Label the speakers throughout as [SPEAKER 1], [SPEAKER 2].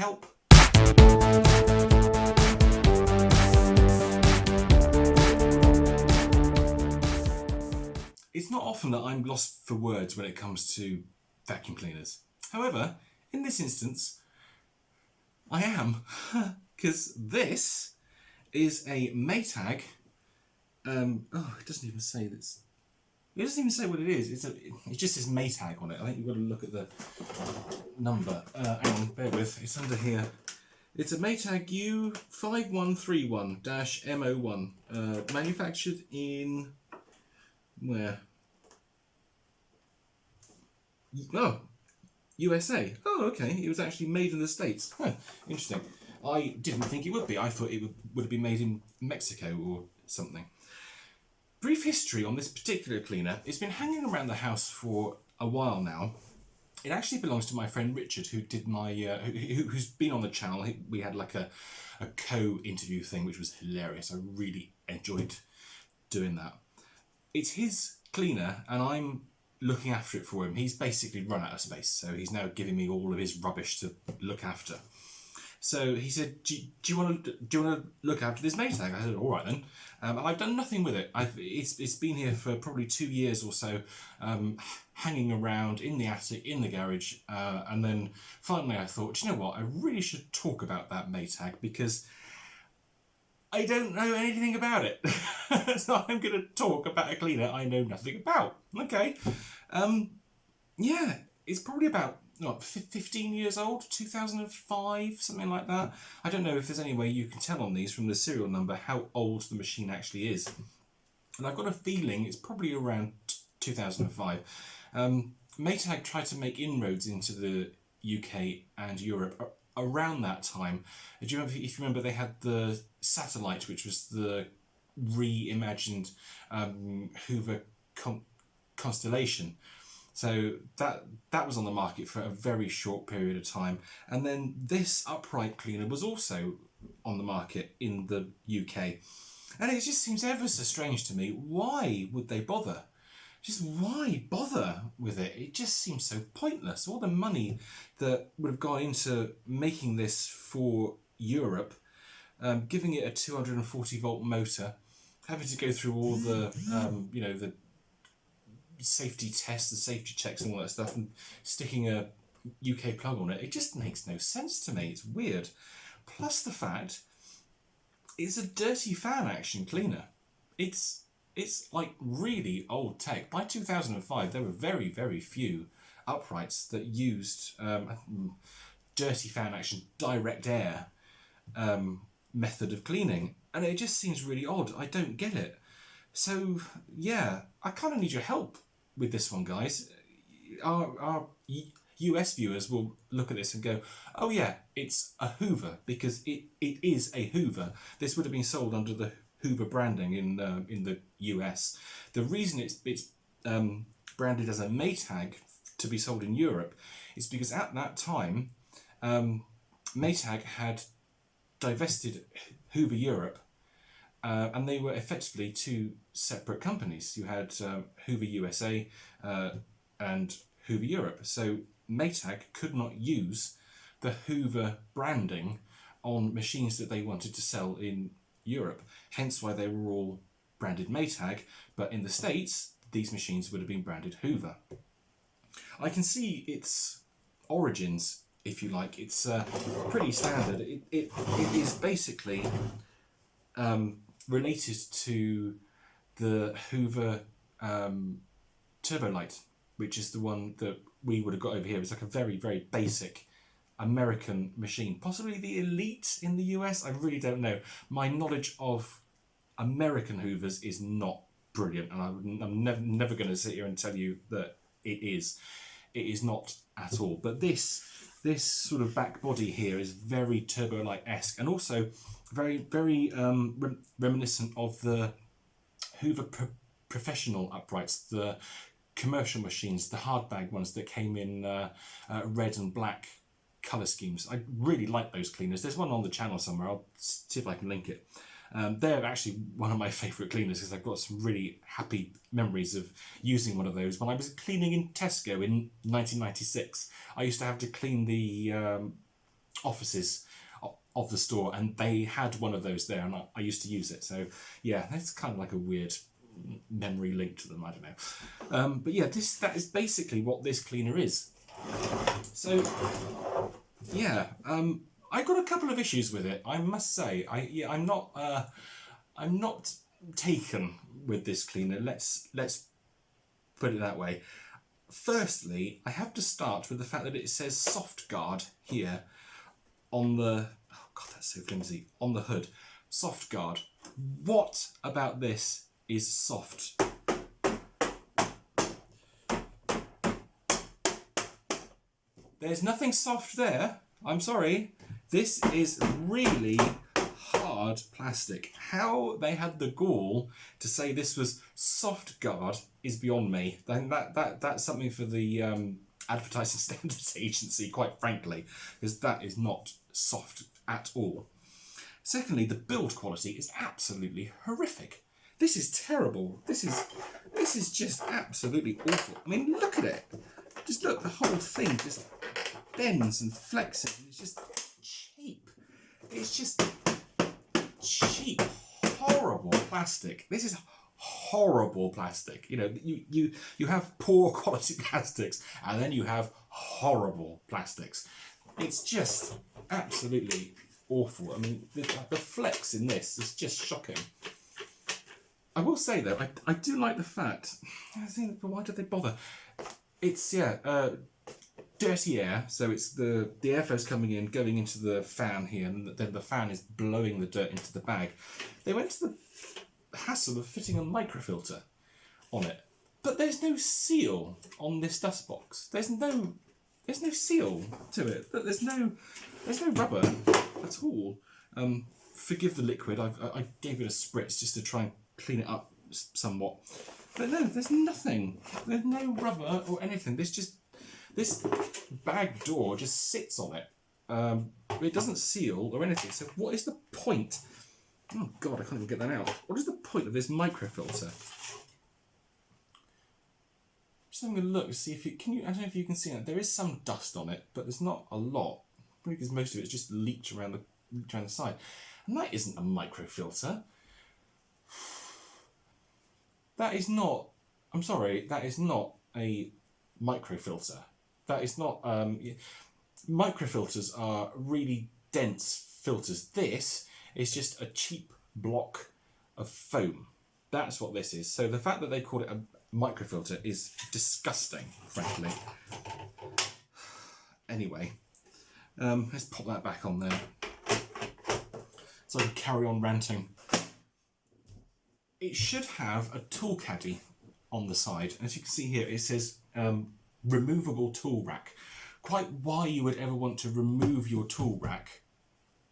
[SPEAKER 1] help. It's not often that I'm lost for words when it comes to vacuum cleaners. However, in this instance, I am, because this is a Maytag. It doesn't even say this. It doesn't even say what it is. It just says Maytag on it. I think you've got to look at the number. Hang on, bear with. It's under here. It's a Maytag U5131-M01, manufactured in where? Oh, USA. Oh, okay. It was actually made in the States. Huh, interesting. I didn't think it would be. I thought it would have been made in Mexico or something. Brief history on this particular cleaner. It's been hanging around the house for a while now. It actually belongs to my friend Richard, who did my who's been on the channel. We had like a co-interview thing, which was hilarious. I really enjoyed doing that. It's his cleaner, and I'm looking after it for him. He's basically run out of space, so he's now giving me all of his rubbish to look after. So he said, do you want to look after this Maytag? I said, all right then. And I've done nothing with it. It's been here for probably 2 years or so, hanging around in the attic, in the garage. And then finally I thought, do you know what? I really should talk about that Maytag because I don't know anything about it. So I'm going to talk about a cleaner I know nothing about. Okay. Yeah, it's probably about 15 years old, 2005, something like that. I don't know if there's any way you can tell on these from the serial number how old the machine actually is. And I've got a feeling it's probably around 2005. Maytag tried to make inroads into the UK and Europe around that time. Do you remember, if you remember, they had the Satellite, which was the reimagined Hoover Constellation. So that was on the market for a very short period of time. And then this upright cleaner was also on the market in the UK. And it just seems ever so strange to me. Why would they bother? Just why bother with it? It just seems so pointless. All the money that would have gone into making this for Europe, giving it a 240 volt motor, having to go through all the, the safety tests, the safety checks and all that stuff, and sticking a UK plug on it, it just makes no sense to me. It's weird. Plus the fact it's a dirty fan action cleaner. It's like really old tech. By 2005 there were very, very few uprights that used dirty fan action direct air method of cleaning, and it just seems really odd. I don't get it. So yeah, I kind of need your help with this one, guys. Our US viewers will look at this and go, oh yeah, it's a Hoover, because it is a Hoover. This would have been sold under the Hoover branding in the US. The reason it's branded as a Maytag to be sold in Europe is because at that time Maytag had divested Hoover Europe, and they were effectively two separate companies. You had Hoover USA and Hoover Europe. So Maytag could not use the Hoover branding on machines that they wanted to sell in Europe. Hence why they were all branded Maytag, but in the States, these machines would have been branded Hoover. I can see its origins, if you like. It's pretty standard. It is basically related to the Hoover Turbolite, which is the one that we would have got over here. It's like a very, very basic American machine, possibly the Elite in the US. I really don't know. My knowledge of American Hoovers is not brilliant, and I'm never going to sit here and tell you that it is. It is not at all. But this sort of back body here is very Turbolite-esque, and also very, very reminiscent of the Hoover Professional uprights, the commercial machines, the hardbag ones that came in red and black colour schemes. I really like those cleaners. There's one on the channel somewhere. I'll see if I can link it. They're actually one of my favourite cleaners because I've got some really happy memories of using one of those when I was cleaning in Tesco in 1996. I used to have to clean the offices of the store, and they had one of those there, and I used to use it. So yeah, that's kind of like a weird memory link to them. I don't know, but yeah, that is basically what this cleaner is. So yeah, I got a couple of issues with it, I must say. I'm not taken with this cleaner. Let's put it that way. Firstly, I have to start with the fact that it says soft guard here on the, oh god, that's so flimsy, on the hood. Soft guard. What about this is soft? There's nothing soft there. I'm sorry. This is really hard plastic. How they had the gall to say this was soft guard is beyond me. That's something for the Advertising Standards Agency, quite frankly, because that is not soft at all. Secondly, the build quality is absolutely horrific. This is terrible. This is just absolutely awful. I mean, look at it. Just look, the whole thing just bends and flexes. It's just cheap. It's just cheap, horrible plastic. This is horrible plastic. You know, you have poor quality plastics, and then you have horrible plastics. It's just absolutely awful. I mean, the flex in this is just shocking. I will say though, I do like the fact. I think, why did they bother? It's dirty air, so it's the airflow's coming in, going into the fan here, and then the fan is blowing the dirt into the bag. They went to the hassle of fitting a microfilter on it, but there's no seal on this dust box. There's no seal to it. There's no rubber at all. Forgive the liquid. I gave it a spritz just to try and clean it up somewhat. But no, there's nothing. There's no rubber or anything. This bag door just sits on it. It doesn't seal or anything. So what is the point? Oh god, I can't even get that out. What is the point of this microfilter? Just having a look to see if you can. I don't know if you can see it. There is some dust on it, but there's not a lot. Probably because most of it's just leaked around the side. And that isn't a microfilter. That is not. I'm sorry. That is not a microfilter. That is not. Microfilters are really dense filters. This is just a cheap block of foam. That's what this is. So the fact that they call it a microfilter is disgusting, frankly. Anyway, let's pop that back on there so I can carry on ranting. It should have a tool caddy on the side. As you can see here, it says removable tool rack. Quite why you would ever want to remove your tool rack,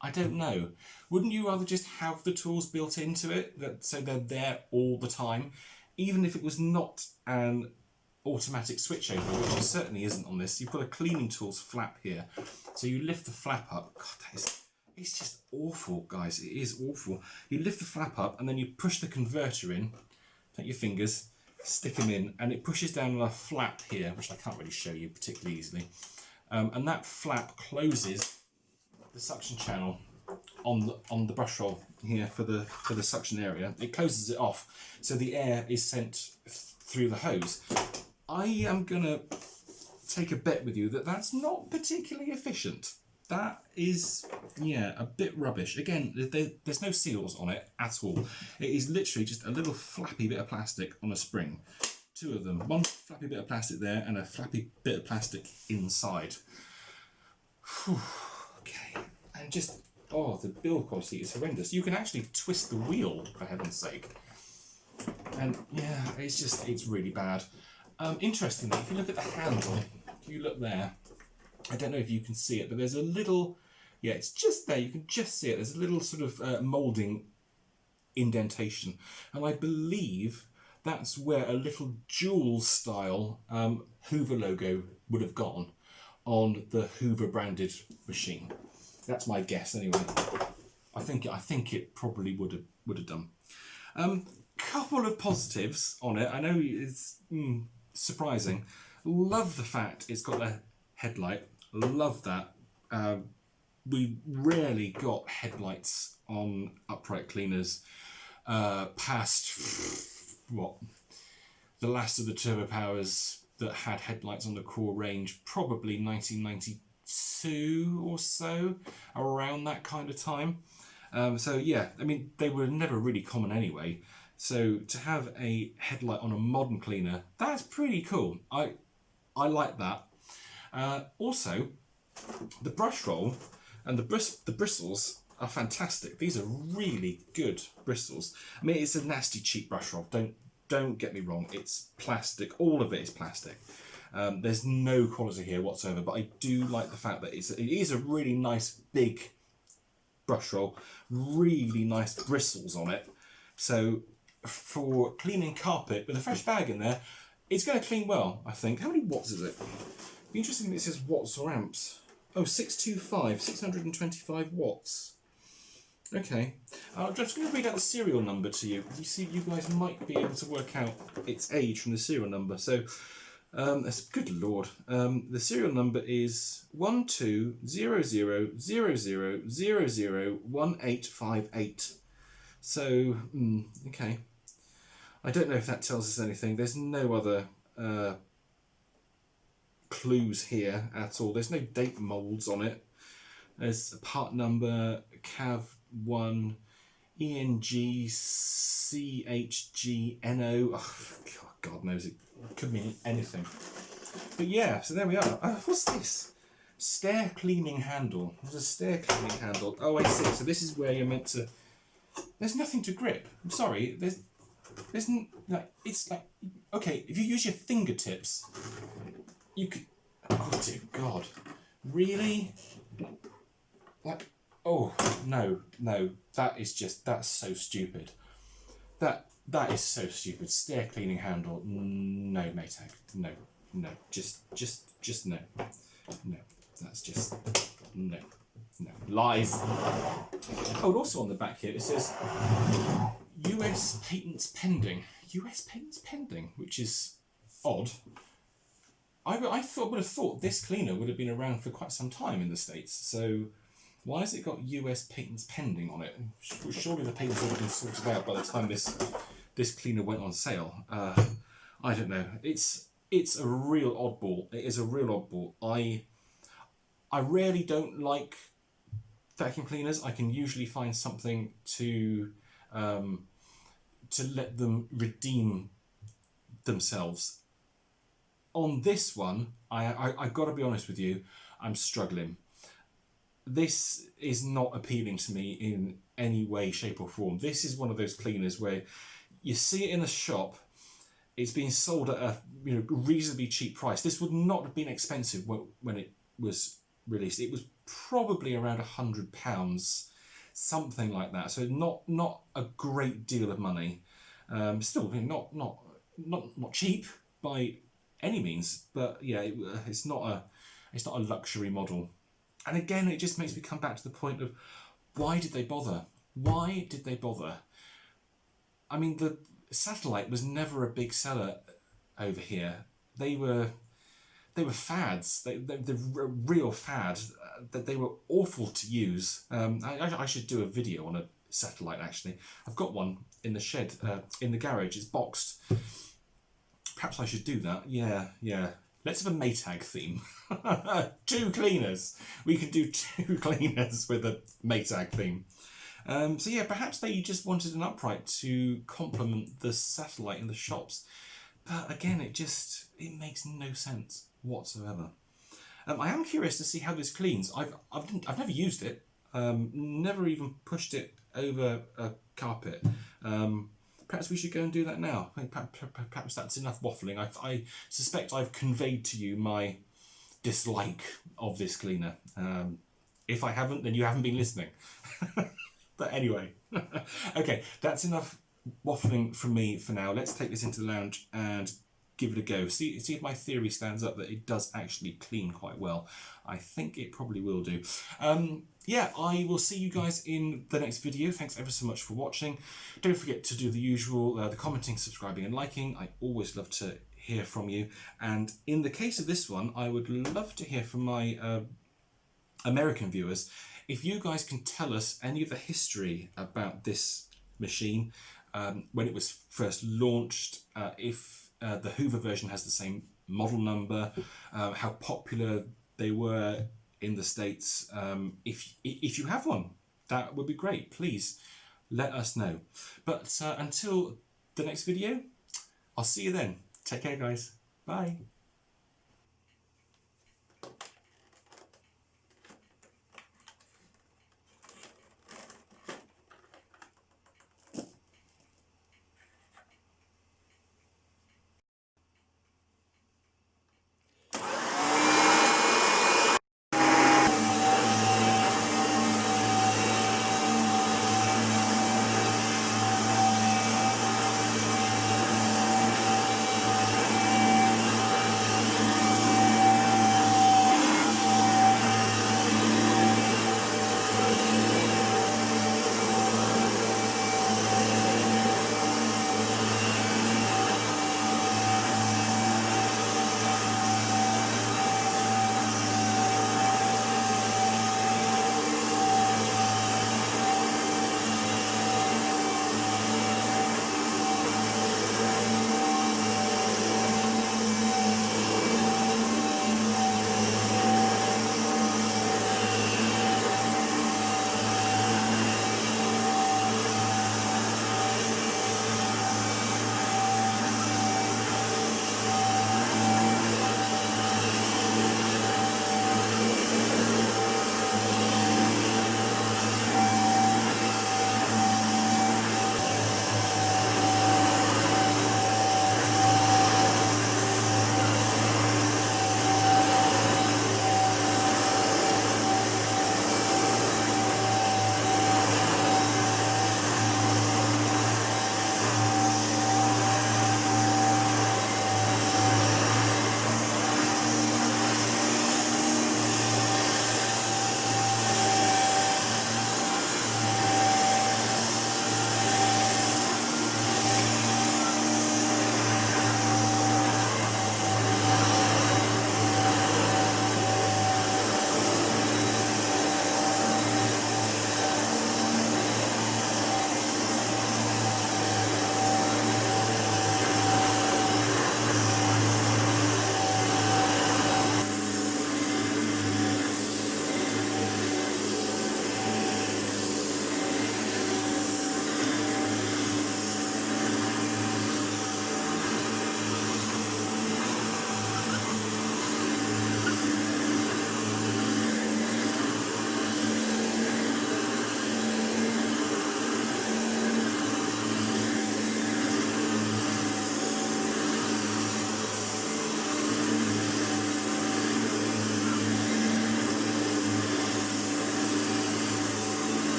[SPEAKER 1] I don't know. Wouldn't you rather just have the tools built into it, so they're there all the time? Even if it was not an automatic switchover, which it certainly isn't on this. You've got a cleaning tools flap here. So you lift the flap up. God, it's just awful, guys. It is awful. You lift the flap up and then you push the converter in. Take your fingers, stick them in, and it pushes down on a flap here, which I can't really show you particularly easily. And that flap closes the suction channel on the brush roll here for the suction area. It closes it off, so the air is sent through the hose. I am gonna take a bet with you that that's not particularly efficient. That is, yeah, a bit rubbish. Again, there's no seals on it at all. It is literally just a little flappy bit of plastic on a spring. Two of them. One flappy bit of plastic there and a flappy bit of plastic inside. Whew, okay. And just, oh, the build quality is horrendous. You can actually twist the wheel, for heaven's sake. And yeah, it's really bad. Interestingly, if you look at the handle, if you look there, I don't know if you can see it, but there's a little, yeah, it's just there, you can just see it. There's a little sort of moulding indentation. And I believe that's where a little jewel style Hoover logo would have gone on the Hoover branded machine. That's my guess anyway. I think it probably would have done. Couple of positives on it. I know it's surprising. Love the fact it's got a headlight. Love that. we rarely got headlights on upright cleaners past, what, the last of the Turbopowers that had headlights on the core range, probably 1992 or so, around that kind of time. So yeah, I mean, they were never really common anyway. So to have a headlight on a modern cleaner, that's pretty cool. I like that. Also, the brush roll and the bristles are fantastic. These are really good bristles. I mean, it's a nasty cheap brush roll. Don't get me wrong. It's plastic. All of it is plastic. There's no quality here whatsoever. But I do like the fact that it is a really nice big brush roll. Really nice bristles on it. So for cleaning carpet with a fresh bag in there, it's going to clean well, I think. How many watts is it? Be interesting if it says watts or amps. Oh, 625 watts. Okay, I'm just going to read out the serial number to you. You see, you guys might be able to work out its age from the serial number. So, good lord. The serial number is 120000001858. So, okay. I don't know if that tells us anything. There's no other clues here at all. There's no date molds on it. There's a part number, CAV1 ENGCHGNO. Oh, God knows, it could mean anything. But yeah, so there we are. What's this? Stair cleaning handle. There's a stair cleaning handle. Oh, I see. So this is where you're meant to. There's nothing to grip. I'm sorry. There's like, it's like, okay, if you use your fingertips, you could. Oh dear God, really? Like, oh no, that's so stupid. That is so stupid. Stair cleaning handle. No, Maytag. No, just no. No, that's just no. Lies. Oh, and also on the back here it says US patents pending. US patents pending, which is odd. I would have thought this cleaner would have been around for quite some time in the States. So why has it got US patents pending on it? Surely the patents would have been sorted out by the time this cleaner went on sale. I don't know. It's a real oddball. It is a real oddball. I rarely don't like vacuum cleaners. I can usually find something to let them redeem themselves. On this one, I got to be honest with you, I'm struggling. This is not appealing to me in any way, shape or form. This is one of those cleaners where you see it in a shop, it's being sold at a reasonably cheap price. This would not have been expensive when it was released. It was probably around £100, something like that. So not a great deal of money. Still not cheap by any means, but yeah, it's not a luxury model. And again, it just makes me come back to the point of why did they bother? Why did they bother? I mean, the Satellite was never a big seller over here. They were fads. They're a real fad. That they were awful to use. I should do a video on a Satellite actually. I've got one in the shed, in the garage. It's boxed. Perhaps I should do that. Yeah. Let's have a Maytag theme. 2 cleaners. We can do 2 cleaners with a Maytag theme. So yeah, perhaps they just wanted an upright to complement the Satellite in the shops. But again, it makes no sense whatsoever. I am curious to see how this cleans. I've never used it. Never even pushed it over a carpet. Perhaps we should go and do that now. Perhaps that's enough waffling. I suspect I've conveyed to you my dislike of this cleaner. If I haven't, then you haven't been listening. But anyway, okay, that's enough waffling from me for now. Let's take this into the lounge and give it a go. See if my theory stands up that it does actually clean quite well. I think it probably will do. Yeah, I will see you guys in the next video. Thanks ever so much for watching. Don't forget to do the usual, the commenting, subscribing and liking. I always love to hear from you. And in the case of this one, I would love to hear from my American viewers, if you guys can tell us any of the history about this machine, when it was first launched, if the Hoover version has the same model number, how popular they were in the States. If you have one, that would be great. Please let us know. But until the next video, I'll see you then. Take care, guys. Bye.